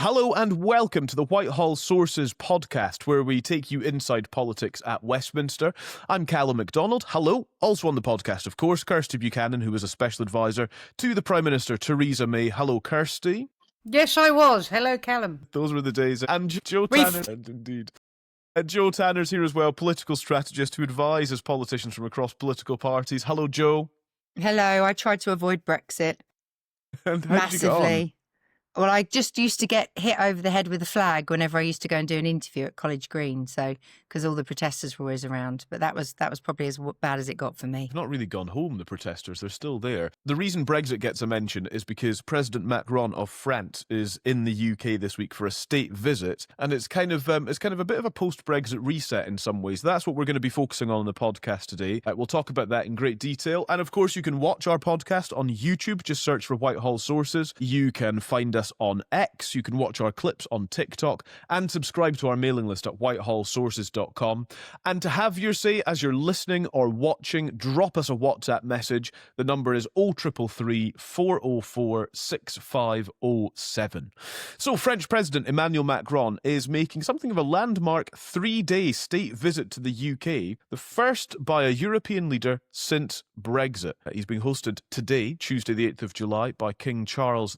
Hello and welcome to the Whitehall Sources podcast, where we take you inside politics at Westminster. I'm Callum MacDonald. Hello. Also on the podcast, of course, Kirsty Buchanan, who was a special advisor to the Prime Minister, Theresa May. Hello, Kirsty. Yes, I was. Hello, Callum. Those were the days. And Joe Tanner. Indeed. Joe Tanner's here as well, political strategist who advises politicians from across political parties. Hello, Joe. Hello. I tried to avoid Brexit And how did you get on? massively. Well, I just used to get hit over the head with a flag whenever I used to go and do an interview at College Green. So, because all the protesters were always around, but that was probably as bad as it got for me. They've not really gone home, the protesters. They're still there. The reason Brexit gets a mention is because President Macron of France is in the UK this week for a state visit, and it's kind of a bit of a post-Brexit reset in some ways. That's what we're going to be focusing on in the podcast today. We'll talk about that in great detail, and of course, you can watch our podcast on YouTube. Just search for Whitehall Sources. You can find us on X. You can watch our clips on TikTok and subscribe to our mailing list at whitehallsources.com. And to have your say as you're listening or watching, drop us a WhatsApp message. The number is 0333 404 6507. So French President Emmanuel Macron is making something of a landmark 3-day state visit to the UK, the first by a European leader since Brexit. He's being hosted today, Tuesday the 8th of July, by King Charles.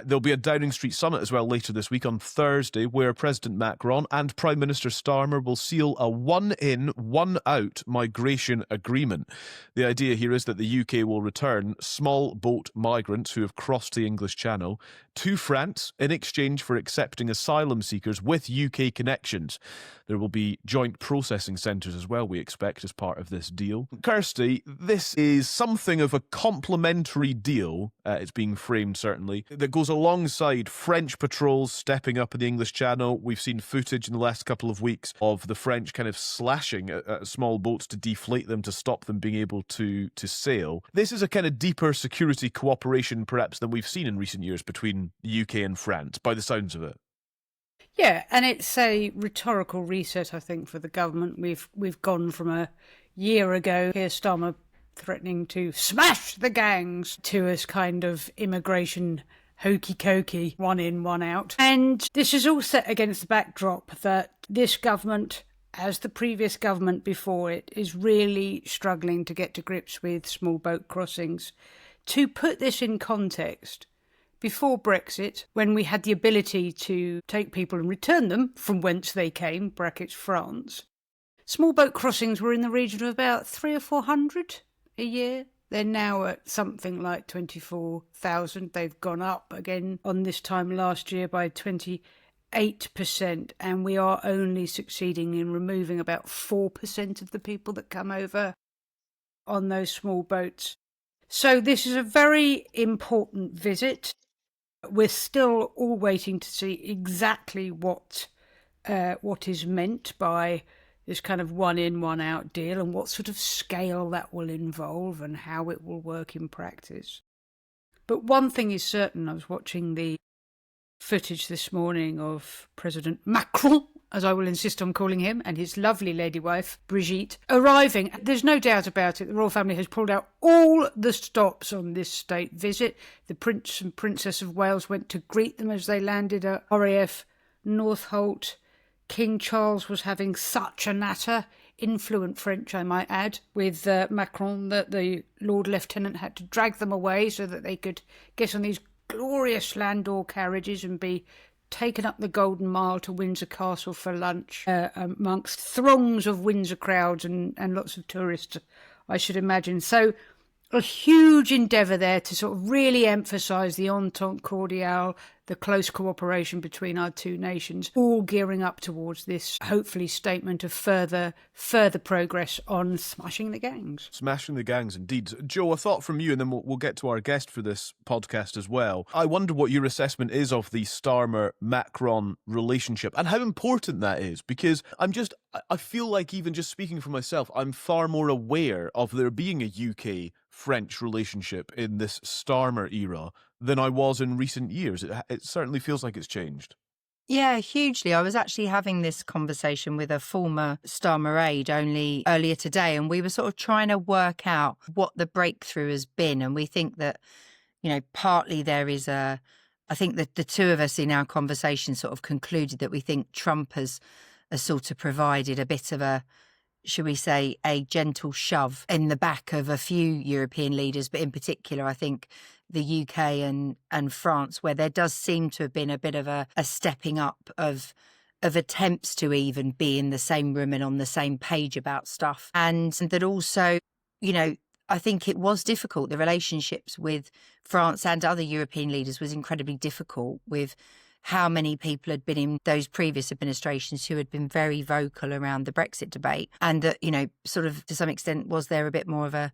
There'll be a Downing Street summit as well later this week on Thursday, where President Macron and Prime Minister Starmer will seal a one-in, one-out migration agreement. The idea here is that the UK will return small boat migrants who have crossed the English Channel to France in exchange for accepting asylum seekers with UK connections. There will be joint processing centres as well, we expect, as part of this deal. Kirsty, this is something of a complementary deal, it's being framed certainly, that goes alongside French patrols stepping up in the English Channel. We've seen footage in the last couple of weeks of the French kind of slashing at small boats to deflate them, to stop them being able to sail. This is a kind of deeper security cooperation perhaps than we've seen in recent years between the UK and France, by the sounds of it. Yeah, and it's a rhetorical reset, I think, for the government. We've gone from a year ago, Keir Starmer threatening to smash the gangs, to as kind of immigration hokey-cokey, one in, one out. And this is all set against the backdrop that this government, as the previous government before it, is really struggling to get to grips with small boat crossings. To put this in context, before Brexit, when we had the ability to take people and return them from whence they came, brackets France, small boat crossings were in the region of about 300 or 400 a year. They're now at something like 24,000. They've gone up again on this time last year by 28%, and we are only succeeding in removing about 4% of the people that come over on those small boats. So this is a very important visit. We're still all waiting to see exactly what is meant by this kind of one-in, one-out deal, and what sort of scale that will involve and how it will work in practice. But one thing is certain. I was watching the footage this morning of President Macron, as I will insist on calling him, and his lovely lady wife, Brigitte, arriving. There's no doubt about it. The royal family has pulled out all the stops on this state visit. The Prince and Princess of Wales went to greet them as they landed at RAF Northolt. King Charles was having such a natter, influent French, I might add, with Macron, that the Lord Lieutenant had to drag them away so that they could get on these glorious Landau carriages and be taken up the Golden Mile to Windsor Castle for lunch amongst throngs of Windsor crowds and lots of tourists, I should imagine. So a huge endeavour there to sort of really emphasise the entente cordiale, the close cooperation between our two nations, all gearing up towards this, hopefully, statement of further progress on smashing the gangs. Smashing the gangs, indeed. Joe, a thought from you, and then we'll get to our guest for this podcast as well. I wonder what your assessment is of the Starmer-Macron relationship and how important that is, because I feel like, even just speaking for myself, I'm far more aware of there being a UK-French relationship in this Starmer era than I was in recent years. It certainly feels like it's changed. Yeah, hugely. I was actually having this conversation with a former Starmer aide only earlier today, and we were sort of trying to work out what the breakthrough has been. And we think that, partly there is a I think that the two of us in our conversation sort of concluded that we think Trump has sort of provided a bit of a, should we say, a gentle shove in the back of a few European leaders, but in particular, I think the UK and France, where there does seem to have been a bit of a stepping up of attempts to even be in the same room and on the same page about stuff. And that also, you know, I think it was difficult. The relationships with France and other European leaders was incredibly difficult, with how many people had been in those previous administrations who had been very vocal around the Brexit debate. And that, you know, sort of to some extent, was there a bit more of a,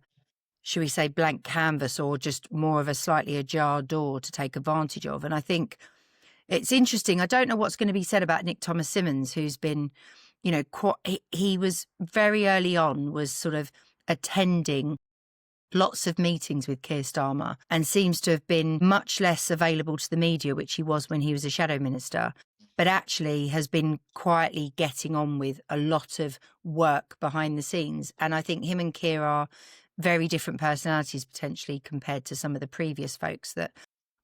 should we say, blank canvas, or just more of a slightly ajar door to take advantage of? And I think it's interesting. I don't know what's going to be said about Nick Thomas-Symonds, who's been, you know, he was very early on, was sort of attending lots of meetings with Keir Starmer and seems to have been much less available to the media, which he was when he was a shadow minister, but actually has been quietly getting on with a lot of work behind the scenes. And I think him and Keir are very different personalities potentially compared to some of the previous folks that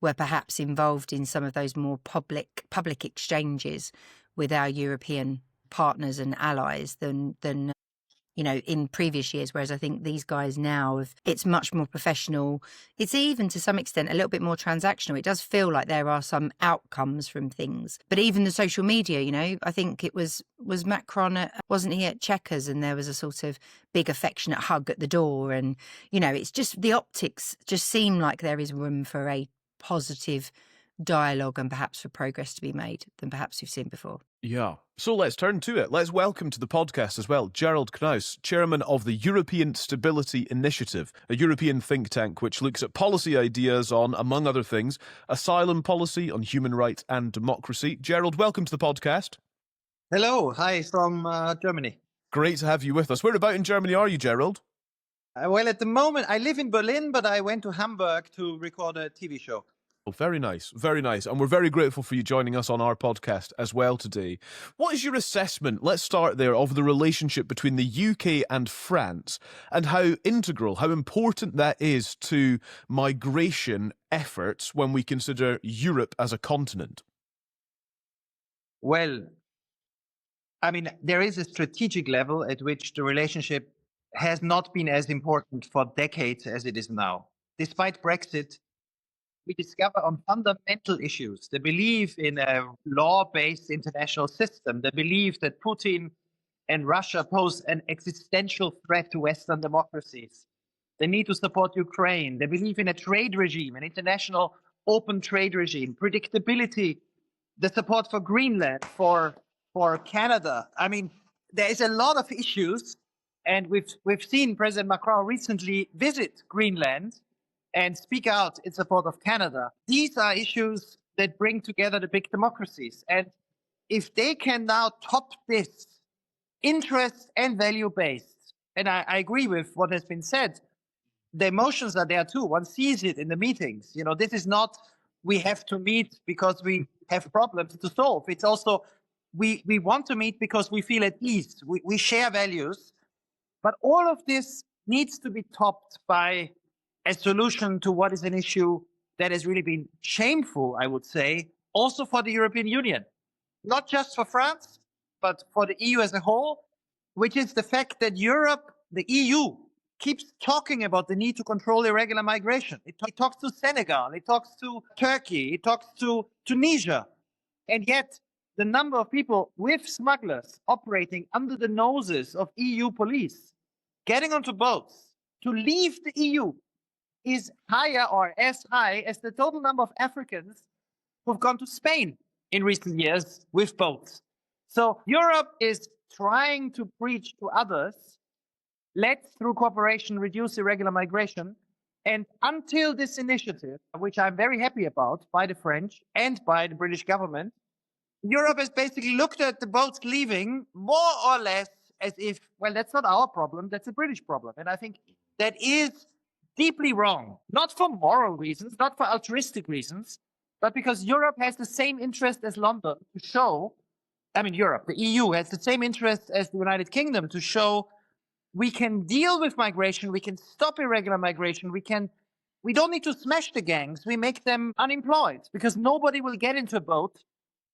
were perhaps involved in some of those more public exchanges with our European partners and allies than you know, in previous years, whereas I think these guys now, it's much more professional. It's even to some extent a little bit more transactional. It does feel like there are some outcomes from things. But even the social media, you know, I think it was Macron, wasn't he at Chequers, and there was a sort of big affectionate hug at the door. And, you know, it's just the optics just seem like there is room for a positive dialogue and perhaps for progress to be made than perhaps we've seen before. Yeah. So let's turn to it. Let's welcome to the podcast as well Gerald Knaus, chairman of the European Stability Initiative, a European think tank which looks at policy ideas on, among other things, asylum policy, on human rights and democracy. Gerald, welcome to the podcast. Hello. Hi from Germany. Great to have you with us. Whereabout in Germany are you, Gerald? Well, at the moment, I live in Berlin, but I went to Hamburg to record a TV show. Oh, very nice, very nice. And we're very grateful for you joining us on our podcast as well today. What is your assessment, let's start there, of the relationship between the UK and France and how integral, how important that is to migration efforts when we consider Europe as a continent? Well, I mean, there is a strategic level at which the relationship has not been as important for decades as it is now. Despite Brexit, we discover on fundamental issues the belief in a law-based international system, the belief that Putin and Russia pose an existential threat to Western democracies, the need to support Ukraine, the belief in a trade regime, an international open trade regime, predictability, the support for Greenland, for Canada. I mean, there is a lot of issues, and we've seen President Macron recently visit Greenland and speak out in support of Canada. These are issues that bring together the big democracies. And if they can now top this interest and value-based, and I agree with what has been said, the emotions are there too. One sees it in the meetings. You know, this is not we have to meet because we have problems to solve. It's also we want to meet because we feel at ease. We share values. But all of this needs to be topped by a solution to what is an issue that has really been shameful, I would say, also for the European Union, not just for France, but for the EU as a whole, which is the fact that Europe, the EU, keeps talking about the need to control irregular migration. It talks to Senegal, it talks to Turkey, it talks to Tunisia, and yet the number of people with smugglers operating under the noses of EU police, getting onto boats to leave the EU, is higher or as high as the total number of Africans who've gone to Spain in recent years with boats. So Europe is trying to preach to others, let's, through cooperation, reduce irregular migration. And until this initiative, which I'm very happy about, by the French and by the British government, Europe has basically looked at the boats leaving more or less as if, well, that's not our problem, that's a British problem. And I think that is deeply wrong, not for moral reasons, not for altruistic reasons, but because Europe has the same interest as London to show, I mean, Europe, the EU has the same interest as the United Kingdom to show we can deal with migration, we can stop irregular migration, we can we don't need to smash the gangs. We make them unemployed because nobody will get into a boat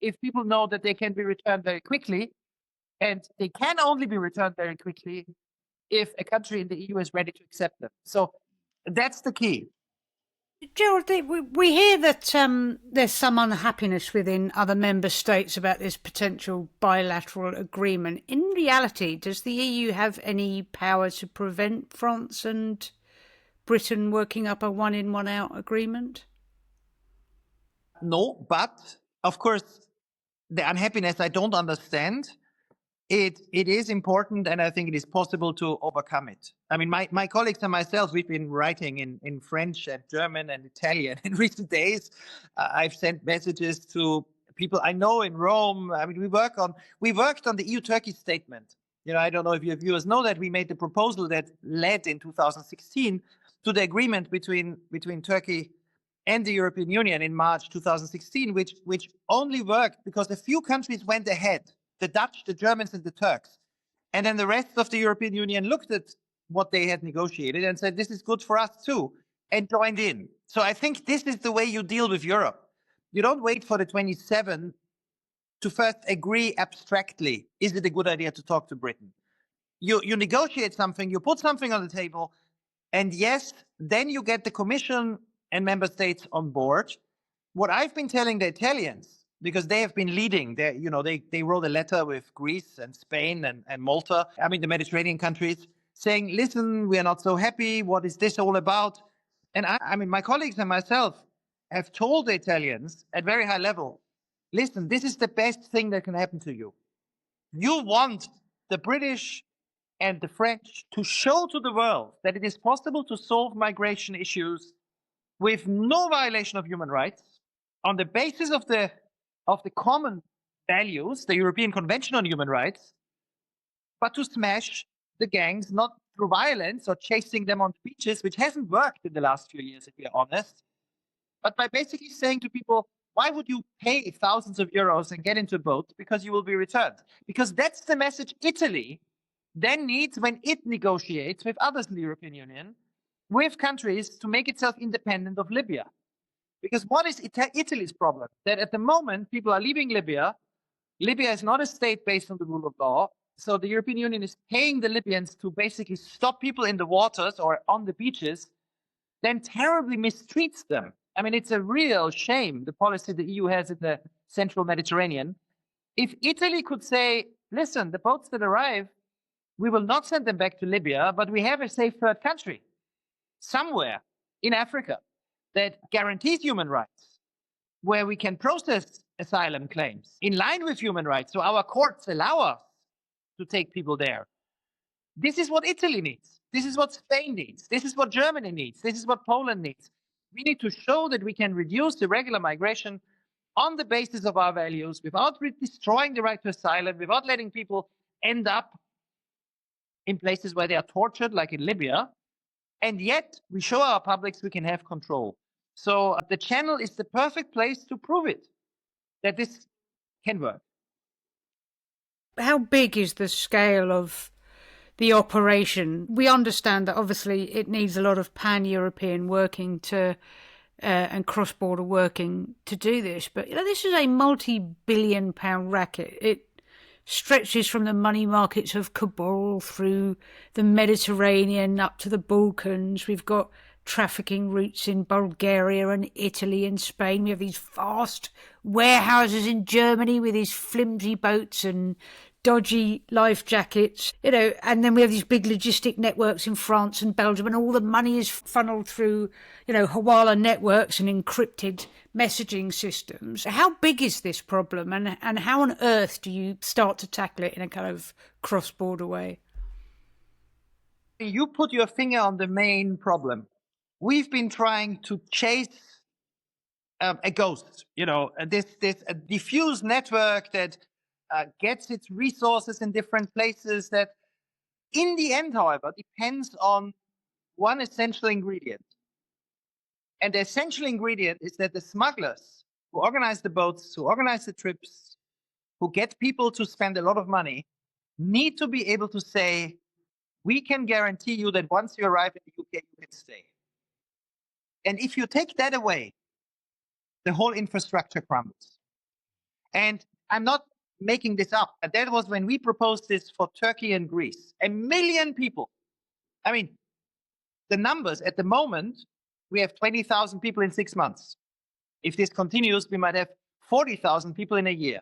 if people know that they can be returned very quickly. And they can only be returned very quickly if a country in the EU is ready to accept them. So that's the key. Gerald, we hear that there's some unhappiness within other member states about this potential bilateral agreement. In reality, does the EU have any power to prevent France and Britain working up a one-in, one-out agreement? No, but of course, the unhappiness I don't understand. It is important, and I think it is possible to overcome it. I mean, my colleagues and myself, we've been writing in French and German and Italian in recent days. I've sent messages to people I know in Rome. I mean, we worked on the EU-Turkey statement. You know, I don't know if your viewers know that we made the proposal that led in 2016 to the agreement between Turkey and the European Union in March 2016, which only worked because a few countries went ahead. The Dutch, the Germans, and the Turks. And then the rest of the European Union looked at what they had negotiated and said, this is good for us too, and joined in. So I think this is the way you deal with Europe. You don't wait for the 27 to first agree abstractly, is it a good idea to talk to Britain? You negotiate something, you put something on the table, and yes, then you get the Commission and member states on board. What I've been telling the Italians, because they have been leading. They wrote a letter with Greece and Spain and Malta, I mean the Mediterranean countries, saying, listen, we are not so happy. What is this all about? And I mean, my colleagues and myself have told the Italians at very high level, listen, this is the best thing that can happen to you. You want the British and the French to show to the world that it is possible to solve migration issues with no violation of human rights on the basis of the common values, the European Convention on Human Rights, but to smash the gangs, not through violence or chasing them on the beaches, which hasn't worked in the last few years, if we are honest, but by basically saying to people, why would you pay thousands of euros and get into a boat? Because you will be returned. Because that's the message Italy then needs when it negotiates with others in the European Union, with countries to make itself independent of Libya. Because what is Italy's problem? That at the moment, people are leaving Libya. Libya is not a state based on the rule of law. So the European Union is paying the Libyans to basically stop people in the waters or on the beaches, then terribly mistreats them. I mean, it's a real shame, the policy the EU has in the central Mediterranean. If Italy could say, listen, the boats that arrive, we will not send them back to Libya, but we have a safe third country somewhere in Africa that guarantees human rights, where we can process asylum claims in line with human rights, so our courts allow us to take people there. This is what Italy needs. This is what Spain needs. This is what Germany needs. This is what Poland needs. We need to show that we can reduce irregular migration on the basis of our values without destroying the right to asylum, without letting people end up in places where they are tortured, like in Libya. And yet we show our publics we can have control. So the channel is the perfect place to prove it, that this can work. How big is the scale of the operation? We understand that obviously it needs a lot of pan-European working to and cross-border working to do this. But this is a multi-billion-pound racket. It stretches from the money markets of Kabul through the Mediterranean up to the Balkans. We've got trafficking routes in Bulgaria and Italy and Spain. We have these vast warehouses in Germany with these flimsy boats and dodgy life jackets, and then we have these big logistic networks in France and Belgium, and all the money is funneled through, Hawala networks and encrypted messaging systems. How big is this problem, and how on earth do you start to tackle it in a kind of cross-border way? You put your finger on the main problem. We've been trying to chase a ghost, this diffuse network that gets its resources in different places, that in the end, however, depends on one essential ingredient. And the essential ingredient is that the smugglers who organize the boats, who organize the trips, who get people to spend a lot of money, need to be able to say, we can guarantee you that once you arrive in the UK, you can stay. And if you take that away, the whole infrastructure crumbles. And I'm not making this up. That was when we proposed this for Turkey and Greece. 1 million people. I mean, the numbers at the moment, we have 20,000 people in 6 months. If this continues, we might have 40,000 people in a year.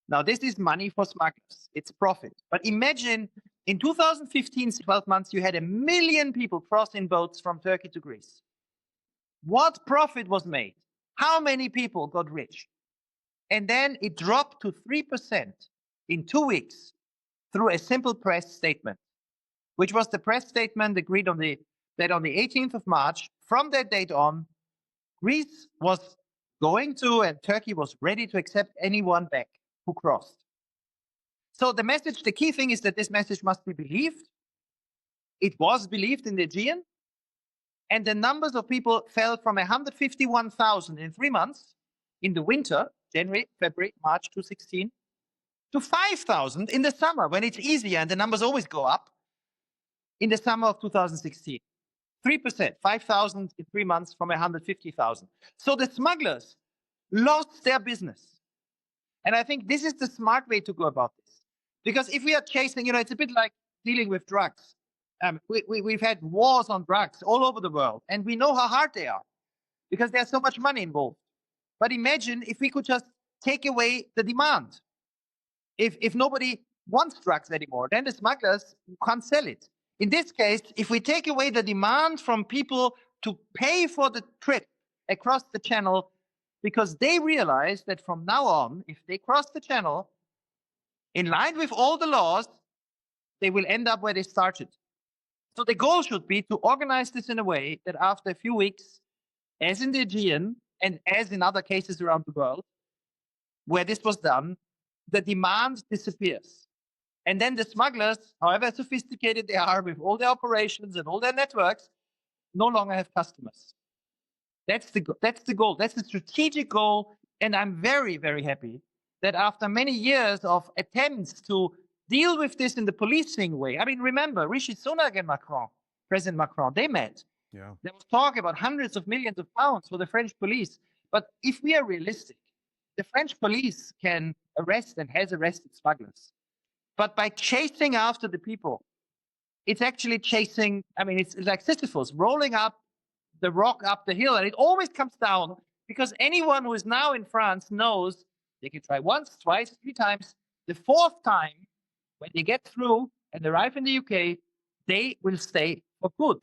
Now, this is money for smugglers. It's profit. But imagine in 2015, 12 months, you had 1 million people cross in boats from Turkey to Greece. What profit was made? How many people got rich? And then it dropped to 3% in 2 weeks through a simple press statement, which was the press statement agreed that on the 18th of March, from that date on, Greece was going to and Turkey was ready to accept anyone back who crossed. So the message, the key thing is that this message must be believed. It was believed in the Aegean, and the numbers of people fell from 151,000 in 3 months in the winter, January, February, March 2016, to 5,000 in the summer when it's easier and the numbers always go up in the summer of 2016. 3%, 5,000 in 3 months from 150,000. So the smugglers lost their business. And I think this is the smart way to go about this. Because if we are chasing, it's a bit like dealing with drugs. We've had wars on drugs all over the world, and we know how hard they are because there's so much money involved. But imagine if we could just take away the demand. If nobody wants drugs anymore, then the smugglers can't sell it. In this case, if we take away the demand from people to pay for the trip across the channel, because they realize that from now on, if they cross the channel, in line with all the laws, they will end up where they started. So the goal should be to organize this in a way that after a few weeks, as in the Aegean and as in other cases around the world, where this was done, the demand disappears. And then the smugglers, however sophisticated they are with all their operations and all their networks, no longer have customers. That's the goal. That's the strategic goal. And I'm very, very happy that after many years of attempts to deal with this in the policing way, I mean, remember, Rishi Sunak and Macron, President Macron, they met. Yeah. There was talk about hundreds of millions of pounds for the French police. But if we are realistic, the French police can arrest and has arrested smugglers. But by chasing after the people, it's actually chasing, it's like Sisyphus rolling up the rock up the hill, and it always comes down because anyone who is now in France knows they can try once, twice, 3 times. The 4th time, when they get through and arrive in the UK, they will stay for good.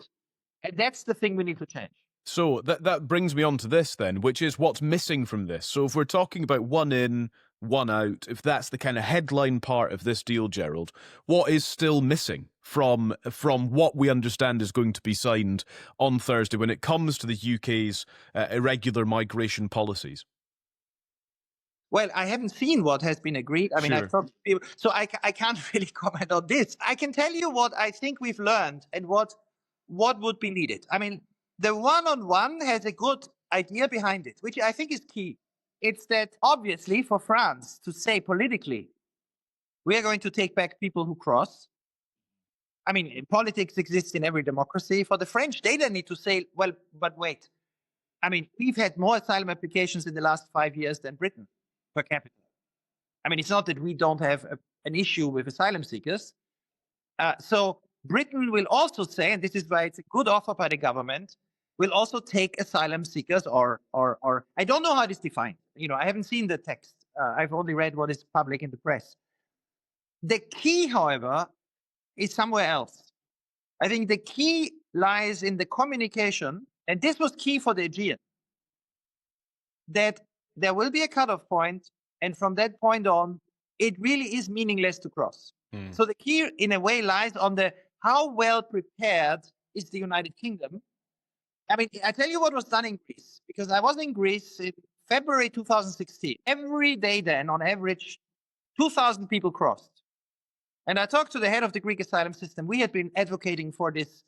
And that's the thing we need to change. So that brings me on to this then, which is what's missing from this. So if we're talking about one in, one out, if that's the kind of headline part of this deal, Gerald, what is still missing from what we understand is going to be signed on Thursday when it comes to the UK's irregular migration policies? Well, I haven't seen what has been agreed. Sure. I've talked to people, so I can't really comment on this. I can tell you what I think we've learned and what would be needed. The one-on-one has a good idea behind it, which I think is key. It's that obviously for France to say politically, we are going to take back people who cross. Politics exists in every democracy. For the French, they then need to say, well, but wait. We've had more asylum applications in the last 5 years than Britain per capita. It's not that we don't have an issue with asylum seekers. So Britain will also say, and this is why it's a good offer by the government, will also take asylum seekers or I don't know how it is defined. I haven't seen the text. I've only read what is public in the press. The key, however, is somewhere else. I think the key lies in the communication, and this was key for the Aegean, that there will be a cutoff point, and from that point on, it really is meaningless to cross. So the key, in a way, lies on the how well prepared is the United Kingdom. I tell you what was done in Greece, because I was in Greece in February 2016. Every day then, on average, 2,000 people crossed. And I talked to the head of the Greek asylum system. We had been advocating for this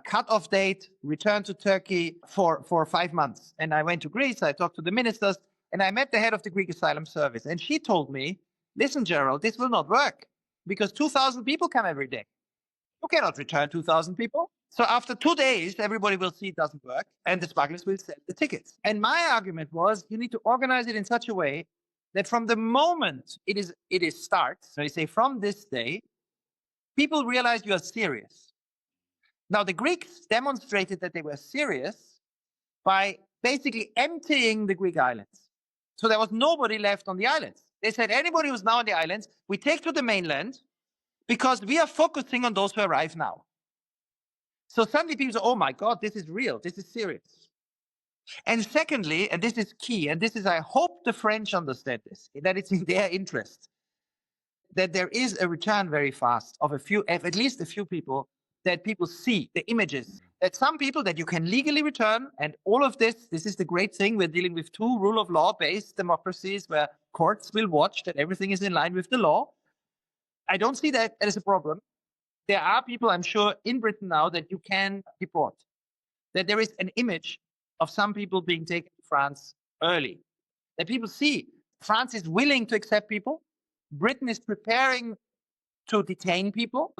cutoff date, return to Turkey for 5 months. And I went to Greece, I talked to the ministers, and I met the head of the Greek asylum service. And she told me, listen, Gerald, this will not work because 2,000 people come every day. You cannot return 2,000 people. So after 2 days, everybody will see it doesn't work, and the smugglers will sell the tickets. And my argument was, you need to organize it in such a way that from the moment it starts, so you say from this day, people realize you are serious. Now, the Greeks demonstrated that they were serious by basically emptying the Greek islands. So there was nobody left on the islands. They said, anybody who's now on the islands, we take to the mainland because we are focusing on those who arrive now. So suddenly people say, oh my God, this is real, this is serious. And secondly, and this is key, and this is, I hope the French understand this, that it's in their interest, that there is a return very fast of at least a few people, that people see the images, that some people that you can legally return, and all of this is the great thing. We're dealing with 2 rule of law based democracies where courts will watch that everything is in line with the law. I don't see that as a problem. There are people, I'm sure, in Britain now that you can deport. That there is an image of some people being taken to France early. That people see France is willing to accept people. Britain is preparing to detain people.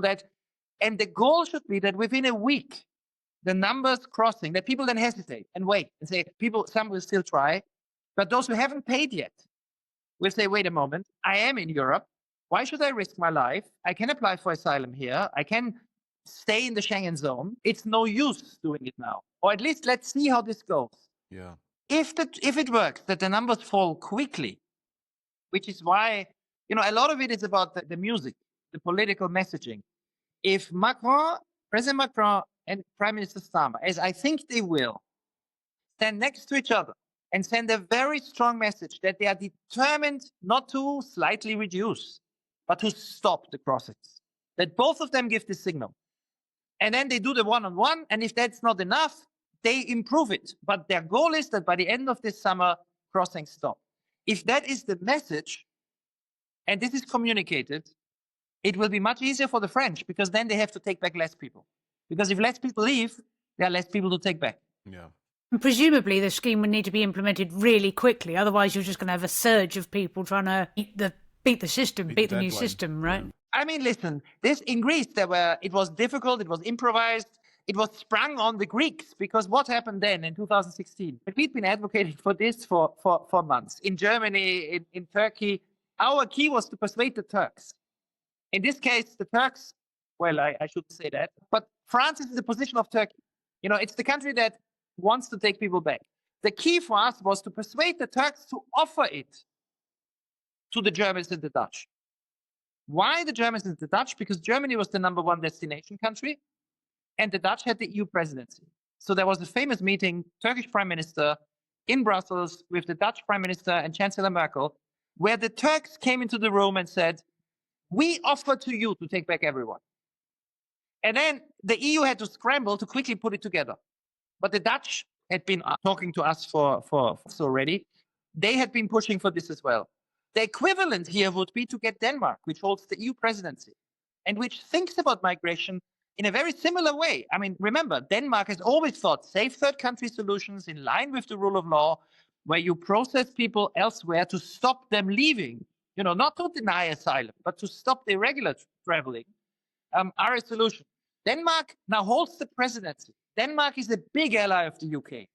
And the goal should be that within a week, the numbers crossing, that people then hesitate and wait and say, some will still try. But those who haven't paid yet will say, wait a moment, I am in Europe. Why should I risk my life? I can apply for asylum here. I can stay in the Schengen zone. It's no use doing it now. Or at least let's see how this goes. Yeah. If it works, that the numbers fall quickly, which is why, a lot of it is about the music, the political messaging. If President Macron and Prime Minister Starmer, as I think they will, stand next to each other and send a very strong message that they are determined not to slightly reduce, but to stop the crossings, that both of them give the signal. And then they do the one-on-one, and if that's not enough, they improve it. But their goal is that by the end of this summer, crossings stop. If that is the message, and this is communicated, it will be much easier for the French, because then they have to take back less people. Because if less people leave, there are less people to take back. Yeah. And presumably the scheme would need to be implemented really quickly. Otherwise, you're just going to have a surge of people trying to beat the system, beat the new system, right? Yeah. I mean, listen, this in Greece, it was difficult, it was improvised, it was sprung on the Greeks, because what happened then in 2016? We'd been advocating for this for months. In Germany, in Turkey, our key was to persuade the Turks. In this case, the Turks, well, I shouldn't say that, but France is in the position of Turkey. It's the country that wants to take people back. The key for us was to persuade the Turks to offer it to the Germans and the Dutch. Why the Germans and the Dutch? Because Germany was the #1 destination country, and the Dutch had the EU presidency. So there was a famous meeting, Turkish Prime Minister in Brussels with the Dutch Prime Minister and Chancellor Merkel, where the Turks came into the room and said, we offer to you to take back everyone. And then the EU had to scramble to quickly put it together. But the Dutch had been talking to us for already. They had been pushing for this as well. The equivalent here would be to get Denmark, which holds the EU presidency, and which thinks about migration in a very similar way. I mean, remember, Denmark has always thought safe third country solutions in line with the rule of law, where you process people elsewhere to stop them leaving, not to deny asylum, but to stop the irregular traveling, are a solution. Denmark now holds the presidency. Denmark is a big ally of the UK.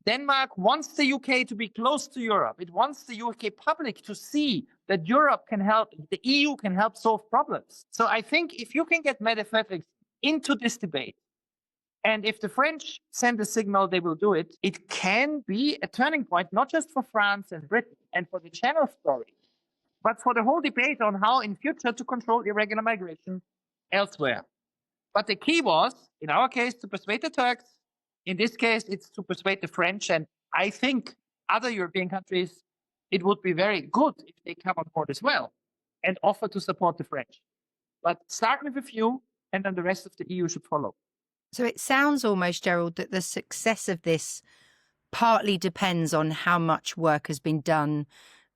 Denmark wants the UK to be close to Europe. It wants the UK public to see that Europe can help, the EU can help solve problems. So I think if you can get metaphysics into this debate, and if the French send a signal they will do it, it can be a turning point, not just for France and Britain and for the Channel story, but for the whole debate on how in future to control irregular migration elsewhere. But the key was, in our case, to persuade the Turks. In this case, it's to persuade the French. And I think other European countries, it would be very good if they come on board as well and offer to support the French. But start with a few, and then the rest of the EU should follow. So it sounds almost, Gerald, that the success of this partly depends on how much work has been done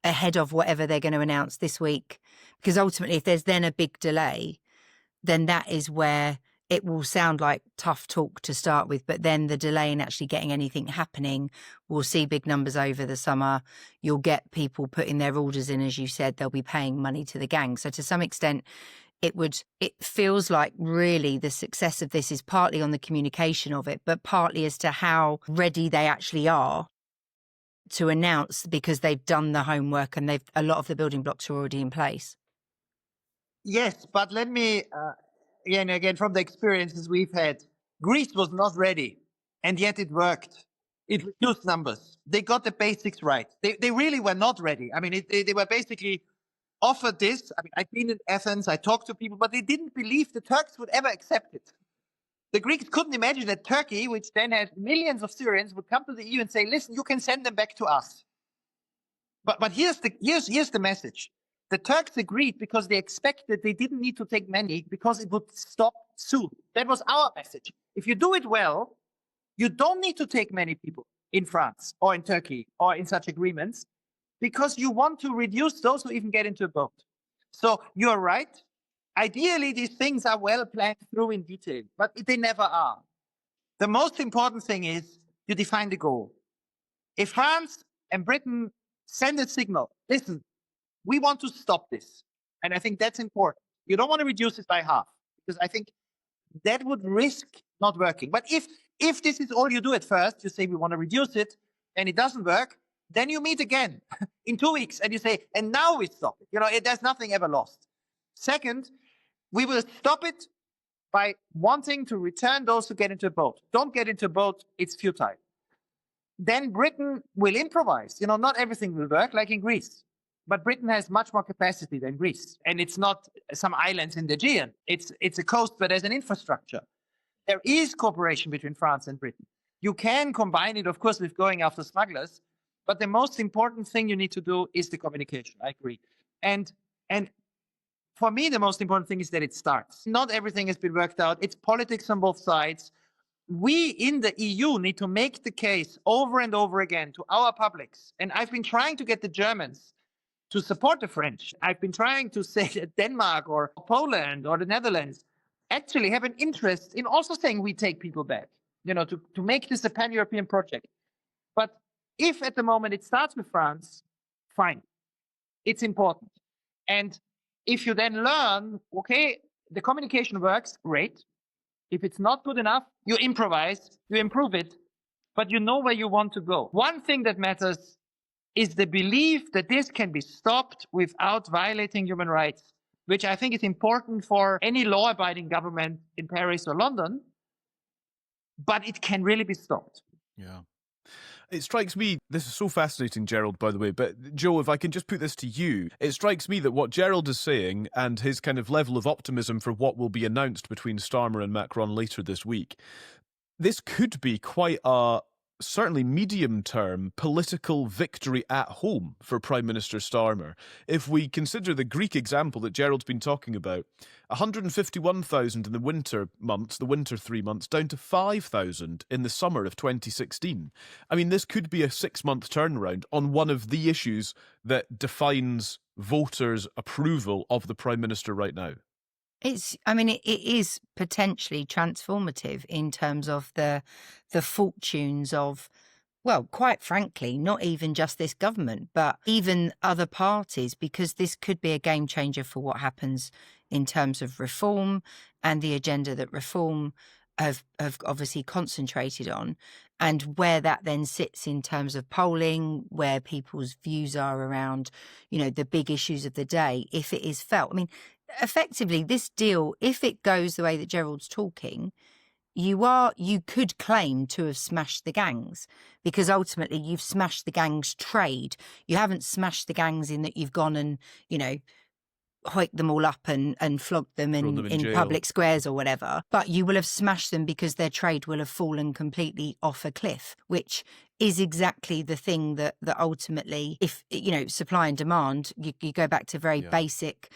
ahead of whatever they're going to announce this week. Because ultimately, if there's then a big delay, then that is where it will sound like tough talk to start with, but then the delay in actually getting anything happening, we'll see big numbers over the summer. You'll get people putting their orders in, as you said, they'll be paying money to the gang. So to some extent, it feels like really the success of this is partly on the communication of it, but partly as to how ready they actually are to announce, because they've done the homework and a lot of the building blocks are already in place. Yes, but let me, again, from the experiences we've had, Greece was not ready, and yet it worked. It reduced numbers. They got the basics right. They really were not ready. I mean, they were basically offered this. I mean, I've been in Athens, I talked to people, but they didn't believe the Turks would ever accept it. The Greeks couldn't imagine that Turkey, which then had millions of Syrians, would come to the EU and say, listen, you can send them back to us. But here's the message. The Turks agreed because they expected they didn't need to take many because it would stop soon. That was our message. If you do it well, you don't need to take many people in France or in Turkey or in such agreements because you want to reduce those who even get into a boat. So you're right. Ideally, these things are well planned through in detail, but they never are. The most important thing is you define the goal. If France and Britain send a signal, listen, we want to stop this. And I think that's important. You don't want to reduce it by half because I think that would risk not working. But if this is all you do at first, you say we want to reduce it and it doesn't work, then you meet again in 2 weeks and you say, and now we stop it. There's nothing ever lost. Second, we will stop it by wanting to return those who get into a boat. Don't get into a boat, it's futile. Then Britain will improvise. Not everything will work like in Greece. But Britain has much more capacity than Greece. And it's not some islands in the Aegean. It's a coast where there's an infrastructure. There is cooperation between France and Britain. You can combine it, of course, with going after smugglers. But the most important thing you need to do is the communication. I agree. And for me, the most important thing is that it starts. Not everything has been worked out. It's politics on both sides. We in the EU need to make the case over and over again to our publics. And I've been trying to get the Germans to support the French. I've been trying to say that Denmark or Poland or the Netherlands actually have an interest in also saying we take people back, to make this a pan-European project. But if at the moment it starts with France, fine. It's important. And if you then learn, okay, the communication works, great. If it's not good enough, you improvise, you improve it, but you know where you want to go. One thing that matters is the belief that this can be stopped without violating human rights, which I think is important for any law-abiding government in Paris or London, but it can really be stopped. Yeah. It strikes me, this is so fascinating, Gerald, by the way, but Joe, if I can just put this to you, it strikes me that what Gerald is saying and his kind of level of optimism for what will be announced between Starmer and Macron later this week, this could be quite a certainly medium-term political victory at home for Prime Minister Starmer. If we consider the Greek example that Gerald's been talking about, 151,000 in the winter months, the winter 3 months, down to 5,000 in the summer of 2016. I mean, this could be a 6-month turnaround on one of the issues that defines voters' approval of the Prime Minister right now. It is potentially transformative in terms of the fortunes of, well, quite frankly, not even just this government, but even other parties, because this could be a game changer for what happens in terms of reform and the agenda that reform have obviously concentrated on, and where that then sits in terms of polling, where people's views are around, the big issues of the day, if it is felt. I mean, effectively, this deal, if it goes the way that Gerald's talking, you could claim to have smashed the gangs, because ultimately you've smashed the gangs' trade. You haven't smashed the gangs in that you've gone and, hiked them all up and flogged them in public squares or whatever, but you will have smashed them because their trade will have fallen completely off a cliff, which is exactly the thing that ultimately, if supply and demand, you go back to very basic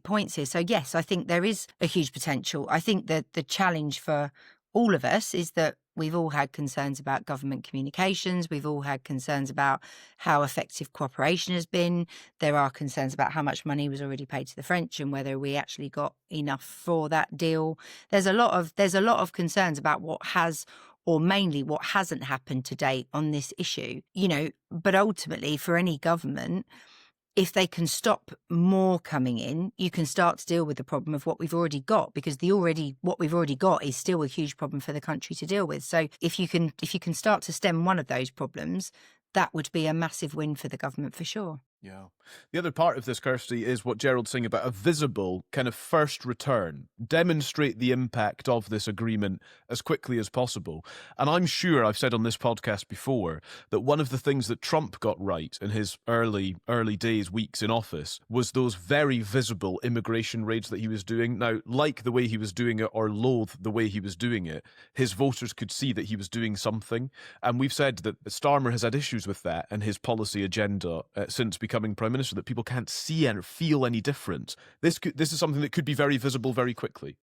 points here. So yes, I think there is a huge potential. I think that the challenge for all of us is that we've all had concerns about government communications. We've all had concerns about how effective cooperation has been. There are concerns about how much money was already paid to the French and whether we actually got enough for that deal. There's a lot of concerns about what has, or mainly what hasn't happened to date on this issue. But ultimately, for any government, if they can stop more coming in, you can start to deal with the problem of what we've already got, because what we've already got is still a huge problem for the country to deal with. So if you can start to stem one of those problems, that would be a massive win for the government for sure. Yeah. The other part of this, Kirsty, is what Gerald's saying about a visible kind of first return. Demonstrate the impact of this agreement as quickly as possible. And I'm sure I've said on this podcast before that one of the things that Trump got right in his early days, weeks in office, was those very visible immigration raids that he was doing. Now, like the way he was doing it or loathe the way he was doing it, his voters could see that he was doing something. And we've said that Starmer has had issues with that and his policy agenda since becoming Prime Minister, that people can't see and feel any difference. This is something that could be very visible very quickly.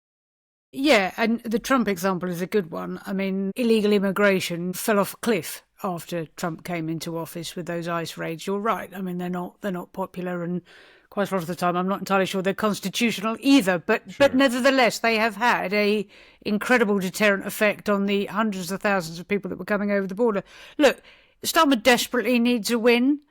Yeah, and the Trump example is a good one. I mean, illegal immigration fell off a cliff after Trump came into office with those ICE raids. You're right. I mean, they're not popular, and quite a lot of the time I'm not entirely sure they're constitutional either. But nevertheless, they have had a incredible deterrent effect on the hundreds of thousands of people that were coming over the border. Look, Starmer desperately needs a win.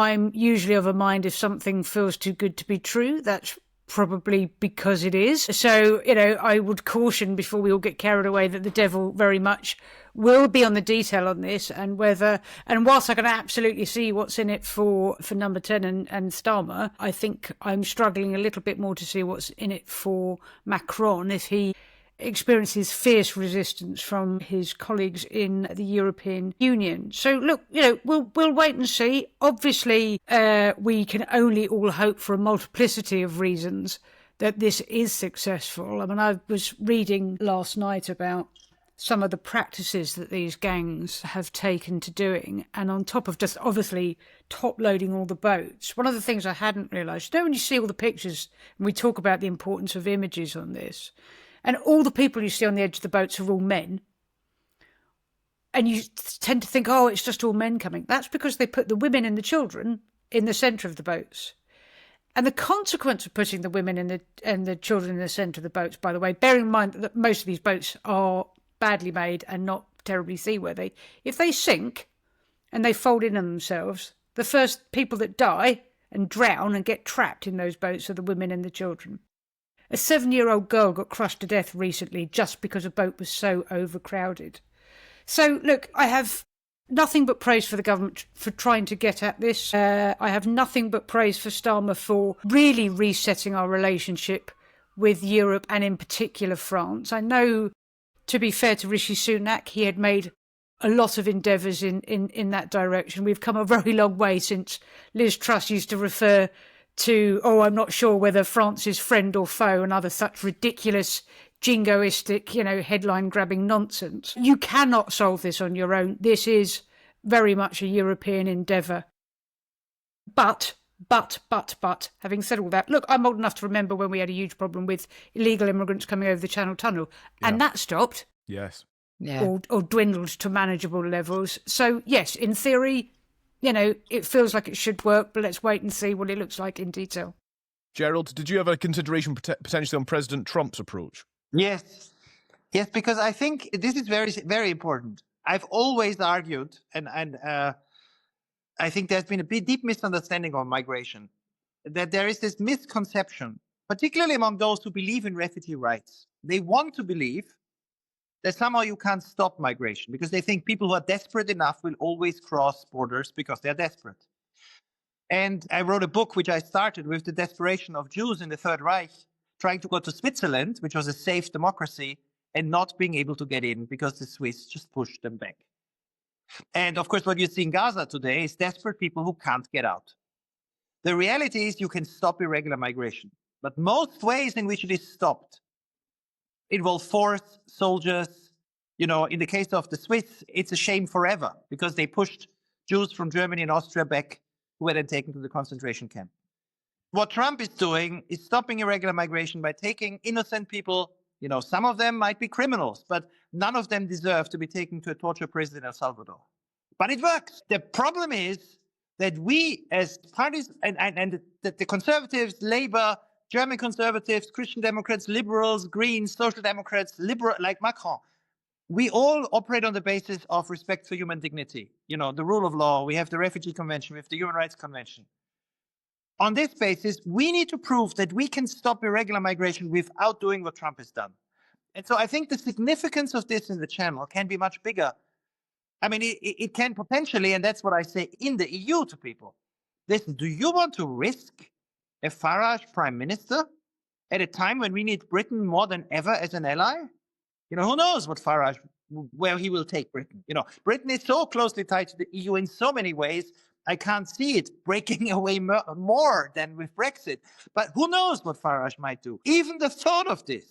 I'm usually of a mind, if something feels too good to be true, that's probably because it is. So, I would caution before we all get carried away that the devil very much will be on the detail on this, and whilst I can absolutely see what's in it for number 10 and Starmer, I think I'm struggling a little bit more to see what's in it for Macron if he experiences fierce resistance from his colleagues in the European Union. So look, we'll wait and see. Obviously, we can only all hope for a multiplicity of reasons that this is successful. I mean, I was reading last night about some of the practices that these gangs have taken to doing, and on top of just obviously top-loading all the boats, one of the things I hadn't realised, when you see all the pictures, and we talk about the importance of images on this, and all the people you see on the edge of the boats are all men. And you tend to think, oh, it's just all men coming. That's because they put the women and the children in the centre of the boats. And the consequence of putting the women and the children in the centre of the boats, by the way, bearing in mind that most of these boats are badly made and not terribly seaworthy, if they sink and they fold in on themselves, the first people that die and drown and get trapped in those boats are the women and the children. A 7-year-old girl got crushed to death recently just because a boat was so overcrowded. So, look, I have nothing but praise for the government for trying to get at this. I have nothing but praise for Starmer for really resetting our relationship with Europe and in particular France. I know, to be fair to Rishi Sunak, he had made a lot of endeavours in that direction. We've come a very long way since Liz Truss used to refer to, I'm not sure whether France is friend or foe, and other such ridiculous, jingoistic, headline-grabbing nonsense. You cannot solve this on your own. This is very much a European endeavour. But, having said all that, look, I'm old enough to remember when we had a huge problem with illegal immigrants coming over the Channel Tunnel, and that stopped. Yes. Yeah. Or dwindled to manageable levels. So, yes, in theory, it feels like it should work, but let's wait and see what it looks like in detail. Gerald, did you have a consideration potentially on President Trump's approach? Yes, because I think this is very, very important. I've always argued, and I think there's been a deep misunderstanding on migration, that there is this misconception, particularly among those who believe in refugee rights. They want to believe that somehow you can't stop migration because they think people who are desperate enough will always cross borders because they're desperate. And I wrote a book which I started with the desperation of Jews in the Third Reich trying to go to Switzerland, which was a safe democracy, and not being able to get in because the Swiss just pushed them back. And of course, what you see in Gaza today is desperate people who can't get out. The reality is you can stop irregular migration, but most ways in which it is stopped involve force, soldiers. In the case of the Swiss, it's a shame forever because they pushed Jews from Germany and Austria back who were then taken to the concentration camp. What Trump is doing is stopping irregular migration by taking innocent people. Some of them might be criminals, but none of them deserve to be taken to a torture prison in El Salvador. But it works. The problem is that we as parties and the conservatives, Labour, German conservatives, Christian Democrats, liberals, Greens, social democrats, liberal like Macron, we all operate on the basis of respect for human dignity. The rule of law, we have the Refugee Convention, we have the Human Rights Convention. On this basis, we need to prove that we can stop irregular migration without doing what Trump has done. And so I think the significance of this in the Channel can be much bigger. I mean, it can potentially, and that's what I say in the EU to people. Listen, do you want to risk a Farage prime minister at a time when we need Britain more than ever as an ally? Who knows what Farage, where he will take Britain. Britain is so closely tied to the EU in so many ways. I can't see it breaking away more than with Brexit. But who knows what Farage might do? Even the thought of this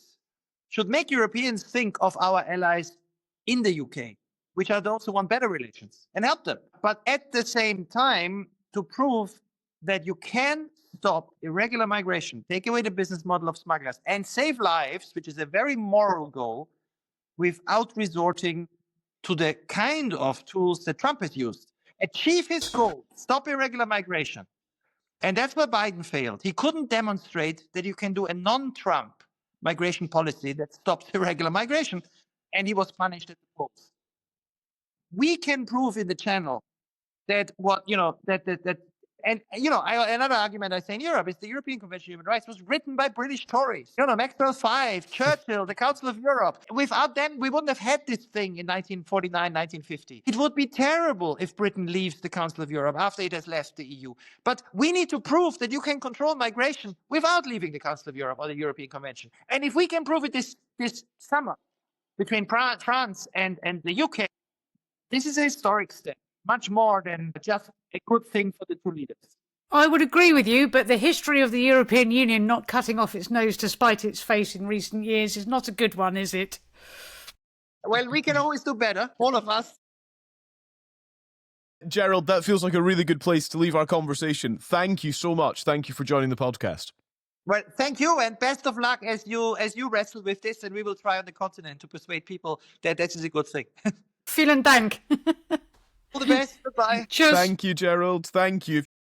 should make Europeans think of our allies in the UK, which are those who want better relations, and help them. But at the same time, to prove that you can stop irregular migration, take away the business model of smugglers, and save lives, which is a very moral goal, without resorting to the kind of tools that Trump has used. Achieve his goal, stop irregular migration. And that's where Biden failed. He couldn't demonstrate that you can do a non-Trump migration policy that stops irregular migration, and he was punished at the polls. We can prove in the Channel that another argument I say in Europe is the European Convention on Human Rights was written by British Tories. Maxwell Five, Churchill, the Council of Europe. Without them, we wouldn't have had this thing in 1949, 1950. It would be terrible if Britain leaves the Council of Europe after it has left the EU. But we need to prove that you can control migration without leaving the Council of Europe or the European Convention. And if we can prove it this summer between France and the UK, this is a historic step, much more than just a good thing for the two leaders. I would agree with you, but the history of the European Union not cutting off its nose to spite its face in recent years is not a good one, is it? Well, we can always do better, all of us. Gerald, that feels like a really good place to leave our conversation. Thank you so much. Thank you for joining the podcast. Well, thank you, and best of luck as you wrestle with this, and we will try on the continent to persuade people that this is a good thing. Vielen Dank. All the best. Goodbye. Cheers. Thank you, Gerald. Thank you.